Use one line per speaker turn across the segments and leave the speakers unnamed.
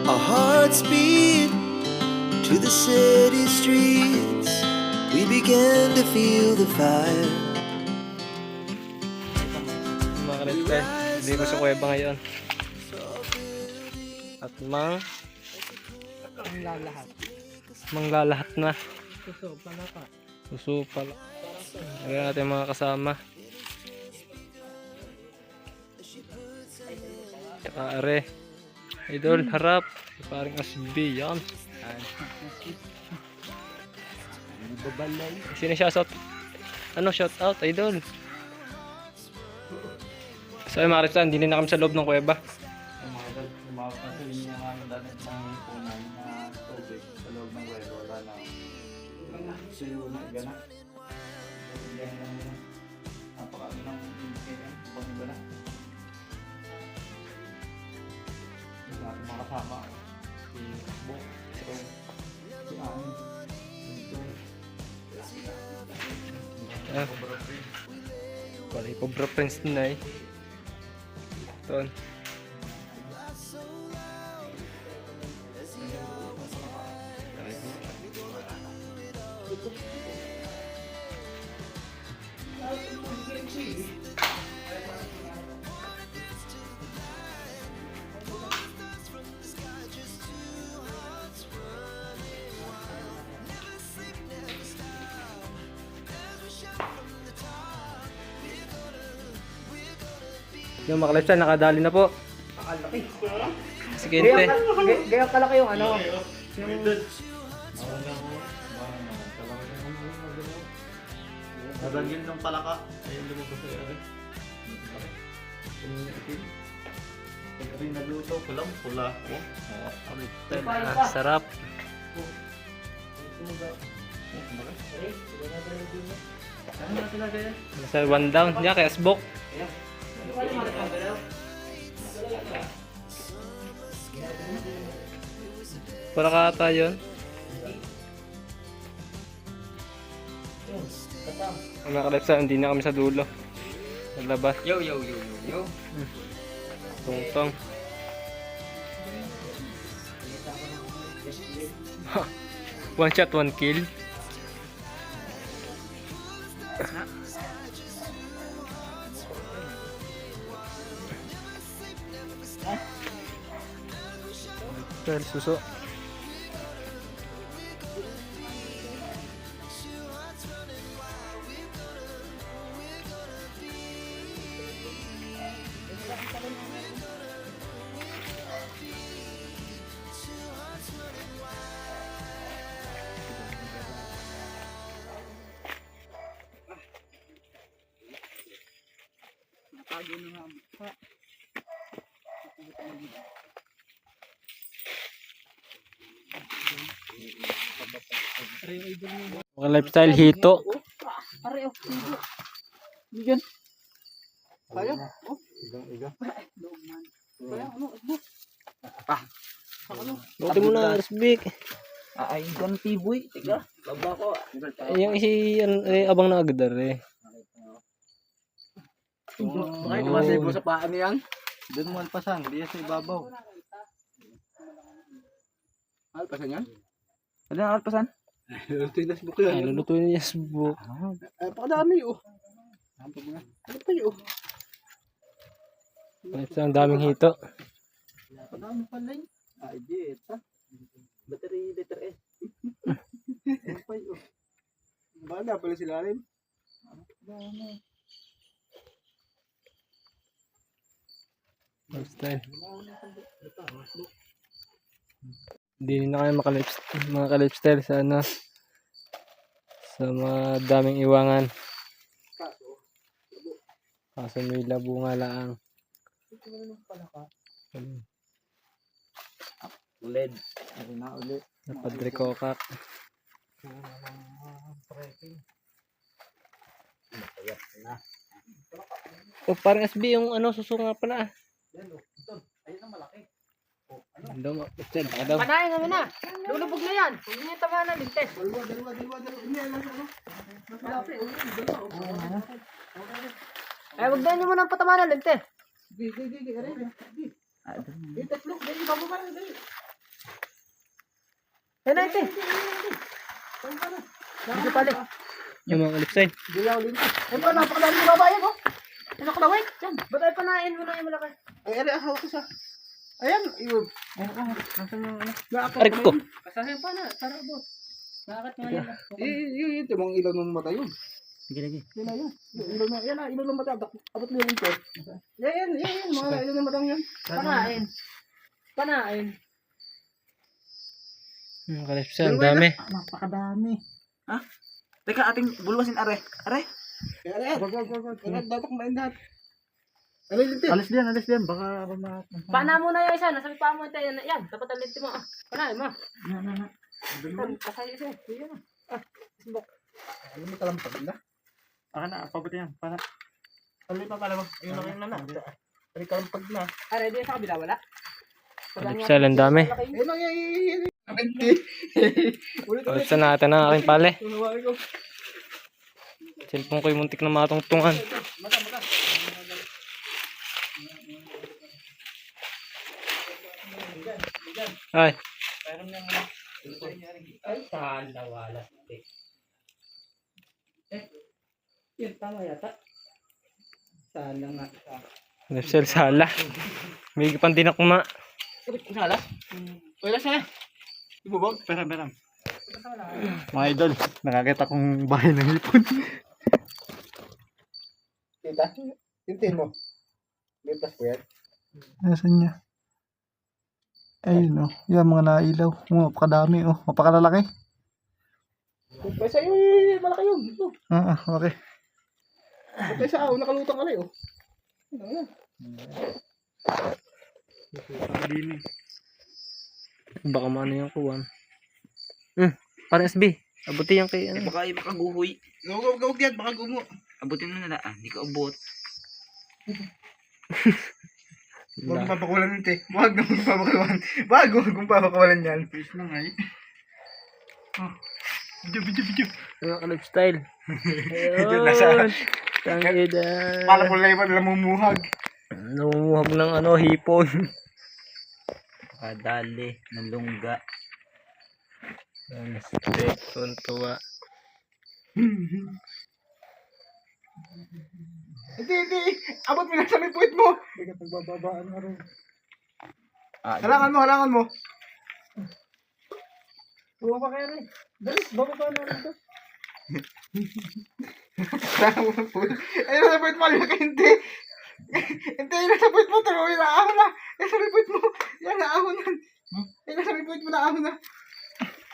Our hearts beat to the city streets. We began to feel the fire.
Mga kalipay, hindi ko sa kuweba ngayon. At manglalahat na. Suso pala. Ayan natin mga kasama. Tsaka are. Idol, harap. Parang asbi yan. Sino shoutout? Ano shoutout, idol? So mga kalipay, hindi na kami sa loob ng kuweba.
Kasi yung namin dati ng punan na tubig sa loob ng welo, wala na. Suyo na, gana. Napakami ng pag-iba na. Yung natin mga kasama. Si Bo, si Ani,
Wala Cobra Prince na eh. Ito. Yung mga kalipsan, nakadali na po.
Nakalaki.
Sige, ente.
Gaya kalaki yung ano. Yung
nadagyan ng palaka. Ayun lumabas sa ere. Ere nagluto, pulang pula.
Sarap. Nasa one down. Diyan kay Asbok. Para ka ata yun. Mga kalipsan, hindi na kami sa dulo. Sa labas.
yo.
Tungtong. One shot, one kill. Well, suso. Mga lifestyle hito.
pare oh. Diyan. Kaya? Oh.
Igang.
Kaya ano?
Buti mo na, Asbik.
Ay, gan tiboy. Tiga. Baba ko.
Yung abang na agad eh.
Bakit masaybo sa paan niyan?
Doon mo alpasan, di sa ibabaw.
Alpasan yan? Ano ang alpasan?
Tinas mo
Ay, lulutuin niya Asbok.
Ay, pakadami oh. Ano pa yun?
Ang daming hito.
Pakadami pala yun.
Ay, di, ito.
Battery letter S.
Ano pa yun? Bala pala sila rin.
Lifestyle. Hindi na kayo mga ka-lifestyle sa ano, sa mga daming iwangan. Kaso may labo nga lang.
LED.
Ay, na ulit.
Napadre kokak. Oh, parang SB yung ano, suso nga pala.
Yan, oh. Ito. Ayun ang malaki. Oh, ano?
Ano mo? Ano?
Panayin namin na. Lulubog na yan. Huwag niyo tama na lintes.
Dalawa. Hindi, alam ko, ano? Malaki, oh. Dalawa, oh.
Ay, huwag na niyo muna patama na lintes.
Sige. Aray. Sige. Tatlo. Dali, bababa na, dali.
Yan na, ito. Dito pala.
Yung mga kalipstyle.
Dilaw din. Ayun pa, napakadami ng babayan, oh. Ano nakalaway? Yan. Ba't ay panain mo na yung malaki? Ay, hawak ko siya. Ayan, yun. Nasaan yung ano?
Aray ko.
Kasahin pa na, tara boss. Bakit nga yan? Yun, timang ilaw ng mata yun.
Sige, sige.
Yun na yun. Yung ilaw na, yan na, ilaw ng mata. Abot mo yung ito. Yan, mga ilaw ng matang yan. Panain. Panain.
Mga kalipstyle, ang dami.
Napakadami.
Ha? Teka, ating bulwasin are. Are?
Wag. Dapat kumain lahat. Alis diyan. Baka ma...
Pana mo na yung isa, nasa pa mo ito, yan, dapat alit mo. Panahin mo.
Na.
Kasaya siya, sige na.
Alam mo talampag na. Na, pabuti yan. Para. Tuloy pa pala mo. Ayun lang yun na. Tuloy talampag na.
Ah, ready sa kabila, wala?
Kalipstyle, ang dami.
Ayun lang yan. Ulit.
Buksan natin ang aking pale.
Tunawain ko.
Cellphone ko yung muntik na matungtungan.
Mata.
Ay,
Ay, saan na wala. Yun, tama yata.
Saan lang nga.
kalipstyle, sala. May pang dinakma.
Sala? Wala siya. Ibubog? Pera. Mga idol, nakakita kong bahay ng hipon. Kita? Tintin mo. Lipas ko yan.
Nasaan niya? Ayun, oh. Yan, mga nailaw. Mapakadami, oh. Mapakalalaki.
Pwesa yun, malaki yun.
Okay.
Pwesa, nakalutang ka na yun.
Baka maano yung kuwan. Parang SB. Abuti yung kay ano.
Baka iba ka guhoy.
Gawag yan, baka gumo.
Abutin mo na lang. Hindi ka abot.
Huwag mong papakawalan nito eh. Huwag mong papakawalan. Huwag mong papakawalan yan. Please lang ay. Video.
Mga kalipstyle.
Video na siya.
Ayun. Tangida.
Pala po lang iba, namumuhag.
Namumuhag ng ano, hipon.
Kadali. Nalungga.
Tuntua.
Hindi. Abot mo lang sa may puwit mo. Hindi ka pagbababaan na rin. Halangan mo. Buwa pa kaya rin. Dali, bababa na rin ito. Halangan mo ng puwit. Ayun na sa puwit mo, alaka hindi. Hindi, yun na sa puwit mo. Tuloy, naahon na. Yan sa may puwit mo. Yan, naahon na. Yan na sa may puwit mo, naahon na.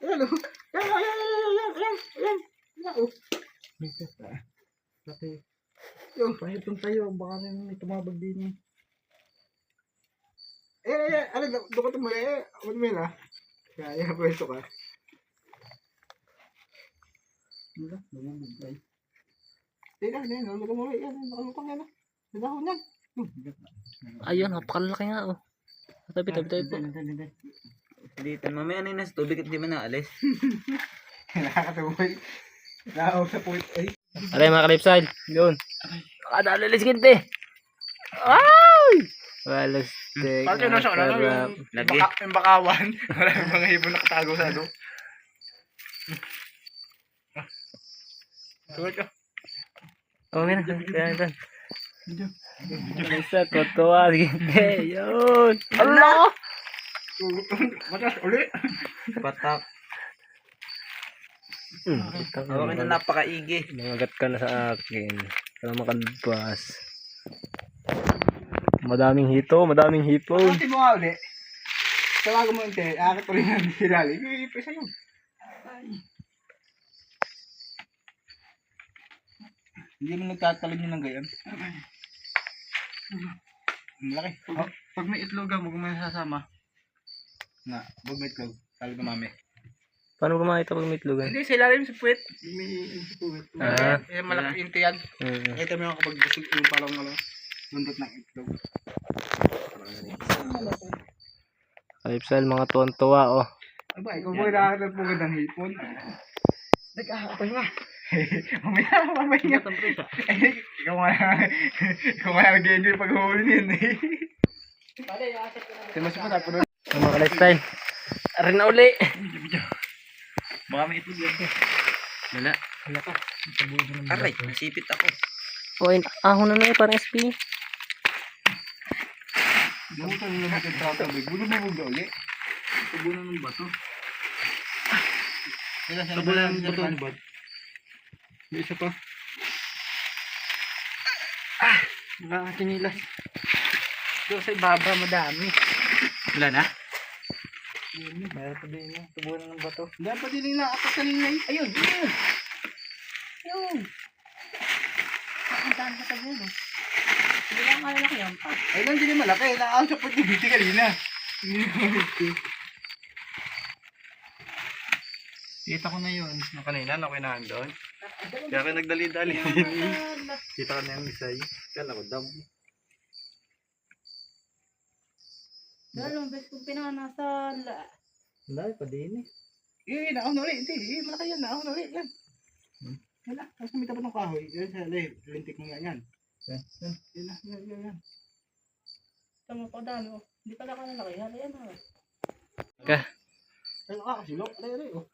Yan, o. Yan. Yan, o. Yung pahitong tayo, baka may tumabag din. Ano, doon ka tumuli, ano mo yun ah? Kaya, pwesto ka. Wala, lumumugay. Yan, lumumugay, yan, nakalutang yan ah. Nadahon yan.
Ayun, napakalaki nga oh. Tabi po.
Dito, mamaya na yun nasa tubig at di man naalis.
Nakakatuloy. Nakakawag sa puwit ay.
Aray mga kalipstyle. Yun. Nakadalalis kinte. Ay! Walastik.
Bakit yun nasa ano?
Lagi.
Yung bakawan. Maraming mga hibon nakatago sa ano. Suwag ka.
Oh, mira. Yan. Isa, tuwa. Kinte. Yun. Allah!
Matas, uli.
Patak.
Kitang
Hawakan na napakaigi.
nangagat ka na sa akin. Para makalabas. Madaming hipon.
Pati mo nga uli. Tawagan mo inte. Akit ulit na nilali. Ipisa yun. Hindi mo nagtatalon yun ng gayon. Malaki. Pag may itlog ka, huwag mo sasama. Huwag may itlog. Sabi ko mami.
Paano kumakita pag may itlogan?
Hindi, sa ilalim sa puwet. May sa puwet. Malaki ito yan. Ito mo yung kapag busog yung parang bundot ng itlog.
Kalipstyle, mga tuwan-tuwa oh.
Aba, ikaw mo nakakita po ng hipon. Nag-aapay nga. Mamaya. Ikaw nga nag-enjoy pag-huli niyan eh. Mas pa na.
Mga kalipstyle. Arin na uli.
Baka may ito dyan.
Wala.
Wala ka.
Aray, nasipit ako.
O, ahon na na parang SP.
Gamutan na naman yung trata bag. Bulubog na ulit.
Tubunan ng bato.
Tabunan ng bato.
May isa pa. Nakakatinilas. Doon sa ibaba, madami. Wala na?
Mayroon pa din yun. Tubunan ng bato.
Dapat din na ako kanina. Ayun, ayun.
Yung. Ang daan ka tabi yun. Hindi lang malalaki yan pa.
Ay, lang din malaki. Naahon sa pagdibiti kanina. Hindi na malaki.
Kita ko na yun. Nung kanina, nakuinahan doon. Kaya ako nagdali-dali. Kita ko na yung isay. Kala ko dam.
Dalawang beses kong pinanasa
Dahil pa din eh.
Naahon ulit. Hindi, malaki yan. Naahon ulit. Yan. Wala. Tapos may tapat ng kahoy. Yan sa lintik mo yan. Yan na. Yan.
Tama pa dami. Oh. Hindi pala ka nalaki. Hala yan ha.
Ay, nakasilok. Alay. Oh.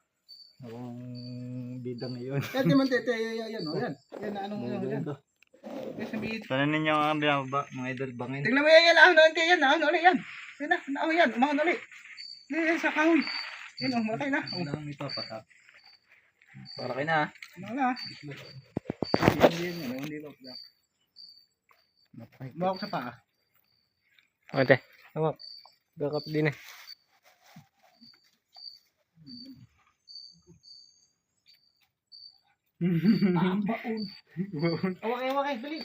Akong bida ngayon.
Yan, di man tete. Yan. Yan. Yan na anong yan. Yan sabihin.
Tanan ninyo ang binababa, mga idol bangin.
Tingnan mo yan. Naahon ulit. Yan. Naahon ulit. Yan. Yan na. Naahon yan. Umahon ulit. Yan sa kahoy. Yan o. Malaki na.
Ang lang ipapatak. Para kayo na.
Ano na. Hindi ba? Bawa ko sa paa.
Ate. Tama. Gakap din eh.
Okay. Dali.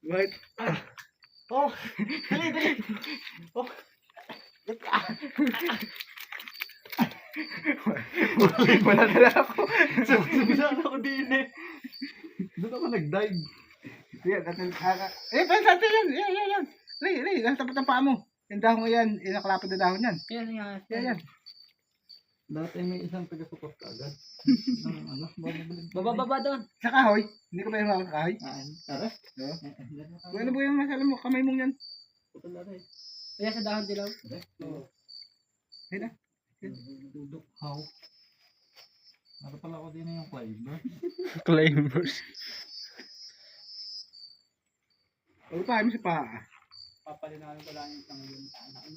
Right. Oh. Dali. Oh. Wala na ako. Sabisa ako din eh.
Doon ako nag-dive.
Yan, natin kaka. Pensante yan. Yan. Ray, nasa tapat ng paa mo. Yung dahon mo yan, nakalapad na dahon yan. Yan.
Dati may isang taga-support agad. Ano?
Bababa doon.
Sa kahoy. Hindi ko pa yung sa kahoy.
Tara.
Ano ba yung masala mo? Kamay mong yan.
Kaya sa dahon dilaw.
Ayun na.
Dudok. How? Ano pala ako din yung climber?
Climbers.
Huwag pa mo sa paa.
Papalinawin ko lang yung tangyong tanang.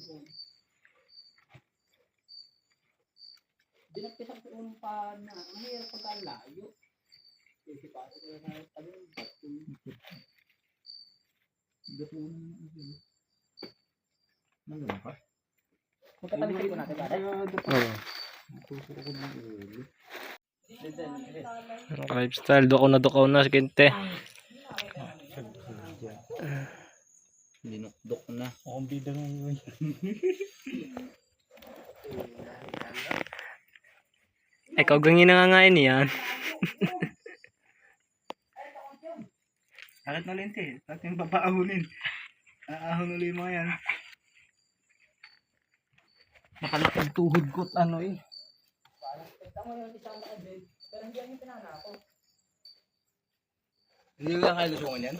Dinagpisan ko unong pa na mahirap pagka layo. Kasi pa ito na tabi ng bato.
Nandun ka?
Magkatabi ko natin ba?
Oo. Lifestyle. Dukaw na si Kente.
Dinukdok na.
Akong bida ngayon.
Ikaw gangin nangangain yan.
Bakit na lente? Bakit yung papaahunin? Aahon ulit mo yan.
Nakalakad tuhod ko't ano eh.
Hindi ka kayo lusungan yan?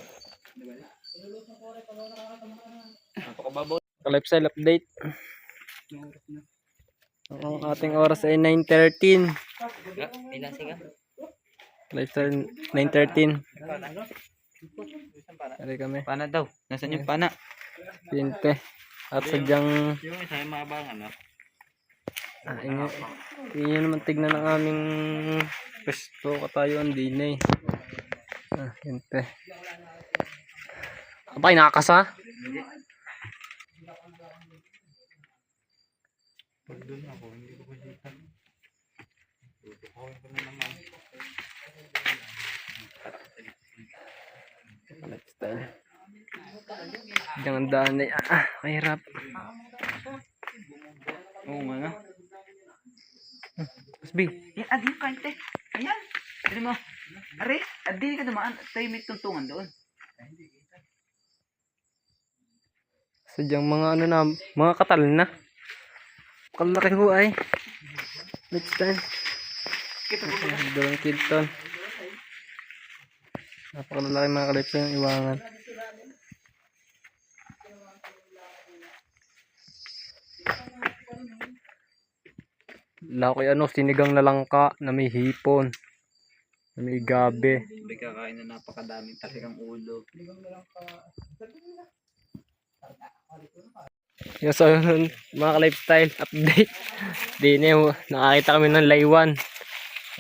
Lifestyle update. Ang ating oras ay 9:13. Lifestyle 9:13. Ari kami.
Pana daw. Nasaan yung pana?
Kente. At sadyang
Yung isa yung mabang ano.
inyo naman tignan ng aming pesto katayuan din eh. Kente. Abay, nakakasa?
Pag doon ako, hindi ko kita. Tutukawin ko na naman.
Lifestyle. Jangan daan ay mahirap.
Oo nga na.
Asbi.
Adi yung kante. Ayan. Tignan mo. Are, adi ka dumaan. Tayo may tuntungan doon.
Sadyang mga ano na, mga katal na. Kalaki ho ay. Lifestyle. Dalawang kinton. Napakalalaki mga kalipsa yung iwangan. Laki sinigang na langka na may hipon. Na may gabi.
May kakain na napakadaming talagang ulo.
Yung so, yun, mga lifestyle update. Dine, nakakita kami ng laywan.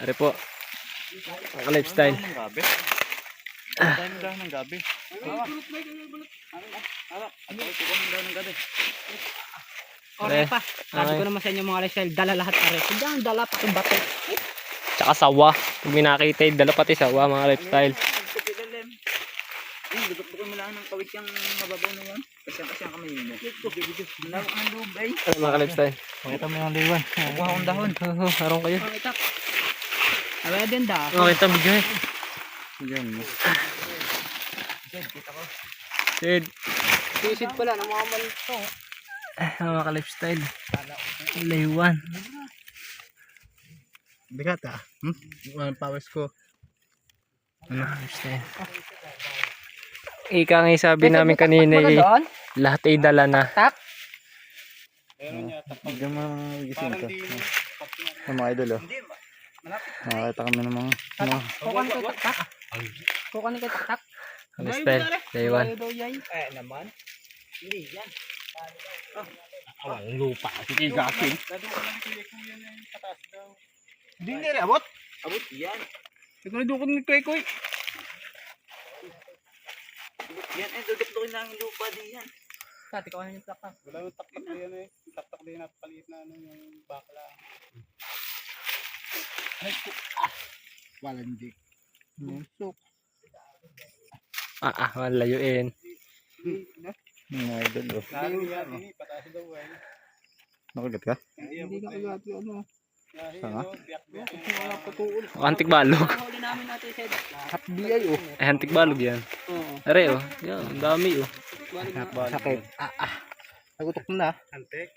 Ari po. Mga lifestyle.
Ng gabi. Dahil mo ng gabi.
Okay
Eh,
pa. Sabi ko naman sa inyo mga lifestyle, dala lahat are. Kung dala pati bato.
Tsaka sawa. Pag may nakita, dala pati sawa mga lifestyle.
Duduk-dukin mo lang ng kawit yung mababaw na yan. Kasi ang kamay mo. Lawak ng lubay.
Ano mga lifestyle?
Pakita mo yung liwan.
Kuha akong dahon.
Harong kayo.
Ang itak. Away din da.
Makita mo dyan.
Yan mo.
Sid.
Sisid pala ng mga malito.
Mga lifestyle. Laywan.
Bigat ah. Walang pawis ko.
Lifestyle. Ika nga sabi namin kanina lahat ay dala na.
Bigyan mo ng gising ka. Mga idol oh. Nakakita kami ng mga
Kukan ko tak-tak. Kukan ko tak-tak.
Lifestyle. Laywan.
Naman. Hindi yan.
Walang lupa. Sige gasin.
Hindi rin abot.
Abot yan.
Siguro doon ko ni Koy.
Abot yan. Duduk-dukin lang yung lupa din yan.
Dati ko yung tak-tak.
Wala yung taktak na yan eh. Yung taktak na yan napakaliit na yung bakla. Ay ko. Walandik. Musok.
Malayuin.
mga idol oh.
Lalo yan eh. Pataas daw eh.
Nakagat ka?
Hindi nakagati ano.
Sanga?
Wala patuol.
Antik balog.
Huli namin natin Sed.
BI oh.
Ay, antik balog yan. Are oh. Yan, ang dami oh.
Sakit. Nagutok na.
Antek.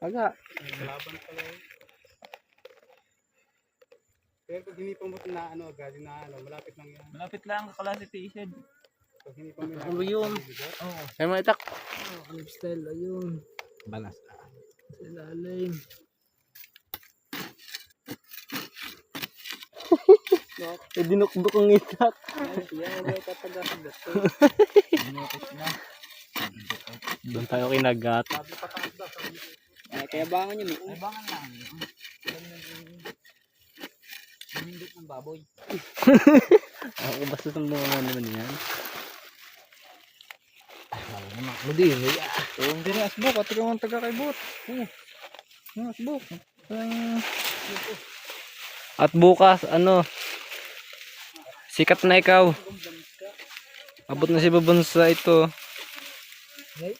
Aga.
Laban pala eh. Pero pag hindi pa mo na ano, galing na ano, malapit lang yan.
Malapit lang kaklase T-shed.
Pag hindi pa mo na.
Ulo yun.
Ay, mga itak. Lifestyle, ayun.
Balas.
Sa ilalim. Dinukduk ang itak.
Yan may tatagas.
Doon tayo kinagat.
Kaya bangan yun eh. Ay bangan lang. Hindi ng baboy.
Ako basta sa mga naman yan.
Oh, hindi na asbok. At ikaw ang taga kay bot. Asbok.
At bukas, sikat na ikaw. Abot na si Babonsa ito.
Hindi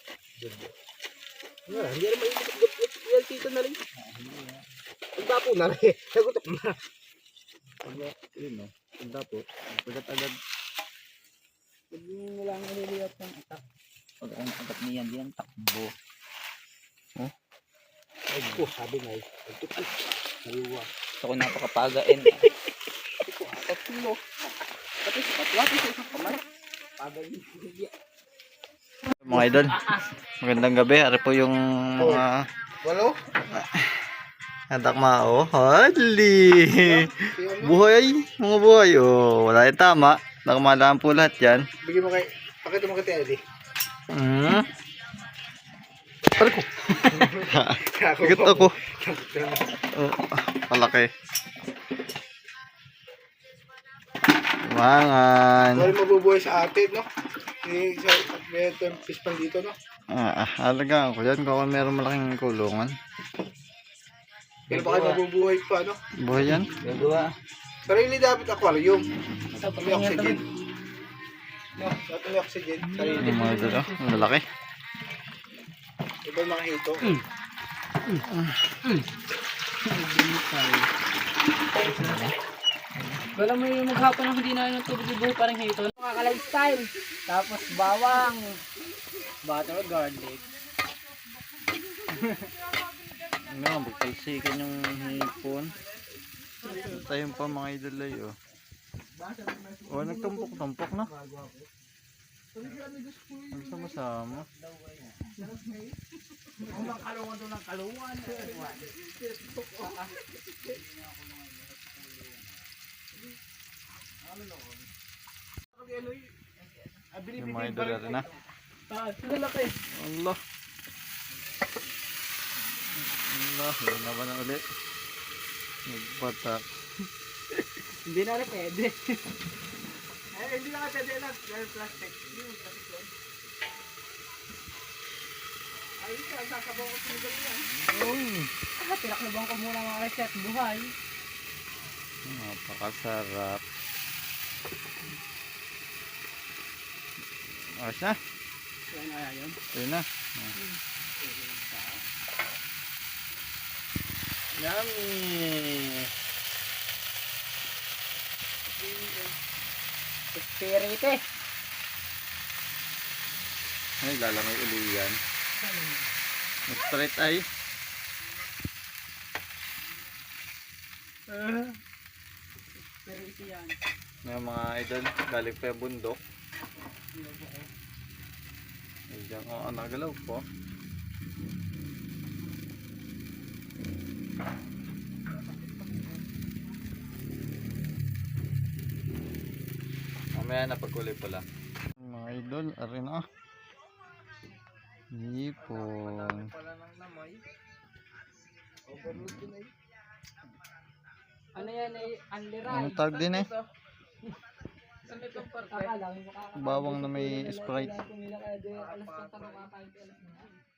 na mainit dito na rin. Pagdapo na rin. Nagutok na.
Yun oh. Pagdapo. Agad-agad.
Wala nga niliyat ng itak.
Pag ang agad niyan, diyan takbo.
Ay ko, sabi na eh. Nagtutok. Naliwa.
Gusto ko napakapagain.
Tatlo. Pati sa patwati sa isang kamay. Pagay.
Mga idol. Magandang gabi. Ari po yung mga
Walo?
adak mao. Hali. Buhay. Mga buhay. Oh, wala yung tama. Nakamalaan po lahat yan.
Bigyan mo kay, pakita mo kay Teddy.
Pare ko. Bigat ako. Oh, palaki. Mangan.
Wala mabubuhay sa atin, no? Sa fish pan dito, no?
Alagaan ko yan. Kung meron malaking kulungan.
Pero baka mabubuhay pa, no?
Buhay yan.
Gagawa.
Sarili dapat aquarium. May oxygen. No, dapat may oxygen. Sarili.
Mga idol. Oh, malaki.
Iba yung mga hito.
Wala may maghapon ng hindi na ng tubig ibuhay parang hito. Mga ka-lifestyle. Tapos bawang. Butter garlic.
Magtalsikan yung hipon. Tayo pa mga idol ay oh. Oh, nagtumpok-tumpok na. Nagsama-sama.
bang kalungan doon ng kalungan?
Yung mga idol natin na.
Lalaki.
Allah. Allah, yun na ba na ulit? Nagpatak.
Hindi na rin pwede.
Ay, hindi na ka pwede na. Dahil plastic. Yung plastic yun. Ay, sasabaw ko sinigaw yan.
Pinaklabang ko muna mga reset buhay.
Napakasarap. Ayos na.
Kaya na yun.
Ayun na. Yummy!
Espirite.
Ay, lalamay uli yan. Straight eye.
Espirite yan.
May mga idol, galing pa yung bundok. Ay, diyan ko nagalaw po. Mamaya na pagkulay pala. Mga idol, arin na. Hipon.
Ano yan eh? Anliray.
Anong tawag din eh?
Saan ito parke? Akala ko
Bawang na may Sprite.
Kumila kaya di alas 4 na kakain alas 9.